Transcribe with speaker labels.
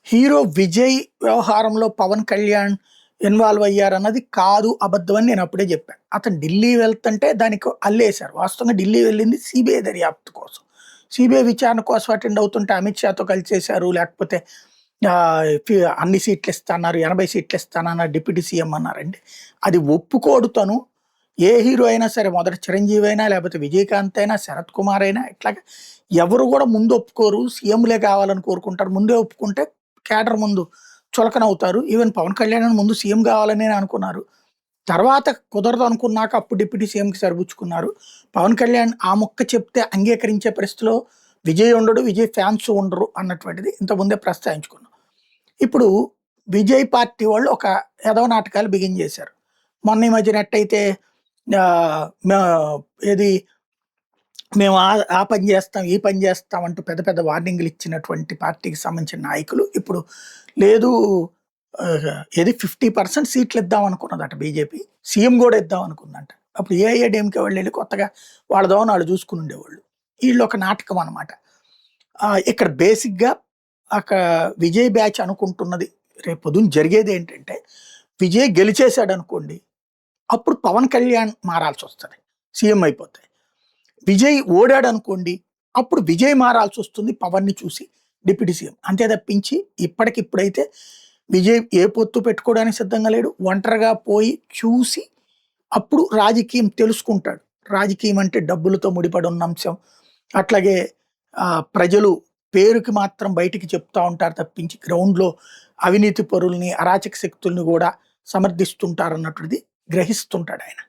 Speaker 1: Hero Vijay వ్యవహారంలో Pawan Kalyan involve అయ్యారన్నది కాదు, అబద్ధం అని నేను అప్పుడే చెప్పాను. అతను ఢిల్లీ వెళ్తుంటే దానికి అల్లేశారు. వాస్తవంగా ఢిల్లీ వెళ్ళింది సిబిఐ దర్యాప్తు కోసం. సిబిఐ విచారణ కోసం అటెండ్ అవుతుంటే అమిత్ షాతో కలిసేశారు. లేకపోతే అన్ని సీట్లు ఇస్తాన్నారు, 80 సీట్లు ఇస్తానన్నారు, డిప్యూటీ సీఎం అన్నారండి. అది ఒప్పుకోడు తను. ఏ హీరో అయినా సరే, మొదట చిరంజీవి అయినా, లేకపోతే విజయకాంత్ అయినా, శరత్ కుమార్ అయినా, ఇట్లాగా ఎవరు కూడా ముందు ఒప్పుకోరు. సీఎంలే కావాలని కోరుకుంటారు. ముందే ఒప్పుకుంటే కేడర్ ముందు చులకనవుతారు. ఈవెన్ పవన్ కళ్యాణ్ ముందు సీఎం కావాలని అనుకున్నారు. తర్వాత కుదరదు అనుకున్నాక అప్పుడు డిప్యూటీ సీఎంకి సరిపుచ్చుకున్నారు. పవన్ కళ్యాణ్ ఆ మొక్క చెప్తే అంగీకరించే పరిస్థితిలో విజయ్ ఉండడు, విజయ్ ఫ్యాన్స్ ఉండరు అన్నటువంటిది ఇంతకుముందే ప్రస్తావించుకున్నాం. ఇప్పుడు విజయ్ పార్టీ వాళ్ళు ఒక ఎదవ నాటకాలు బిగించేశారు. మొన్న ఈ మధ్యన ఎట్టయితే ఏది మేము ఆ పని చేస్తాం, ఈ పని చేస్తాం అంటూ పెద్ద పెద్ద వార్నింగ్లు ఇచ్చినటువంటి పార్టీకి సంబంధించిన నాయకులు ఇప్పుడు లేదు, ఏది 50% సీట్లు ఇద్దాం అనుకున్నదట బీజేపీ. సీఎం కూడా ఇద్దాం అనుకుందంట. అప్పుడు ఏఐఏడీఎంకే వాళ్ళు వెళ్ళి కొత్తగా వాళ్ళ దోవన వాళ్ళు చూసుకుని ఉండేవాళ్ళు. వీళ్ళు ఒక నాటకం అనమాట. ఇక్కడ బేసిక్గా అక్కడ విజయ్ బ్యాచ్ అనుకుంటున్నది రేపు పొద్దున్న జరిగేది ఏంటంటే, విజయ్ గెలిచేశాడు అనుకోండి, అప్పుడు పవన్ కళ్యాణ్ మారాల్సి వస్తుంది, సీఎం అయిపోతే. విజయ్ ఓడాడు అనుకోండి, అప్పుడు విజయ్ మారాల్సి వస్తుంది పవన్ని చూసి డిప్యూటీ సీఎం. అంతే తప్పించి ఇప్పటికిప్పుడైతే విజయ్ ఏ పొత్తు పెట్టుకోవడానికి సిద్ధంగా లేడు. ఒంటరిగా పోయి చూసి అప్పుడు రాజకీయం తెలుసుకుంటాడు. రాజకీయం అంటే డబ్బులతో ముడిపడి ఉన్న అంశం. అట్లాగే ప్రజలు పేరుకి మాత్రం బయటికి చెప్తా ఉంటారు తప్పించి గ్రౌండ్లో అవినీతి పరుల్ని, అరాచక శక్తుల్ని కూడా సమర్థిస్తుంటారు అన్నటువంటిది గ్రహిస్తుంటాడు ఆయన.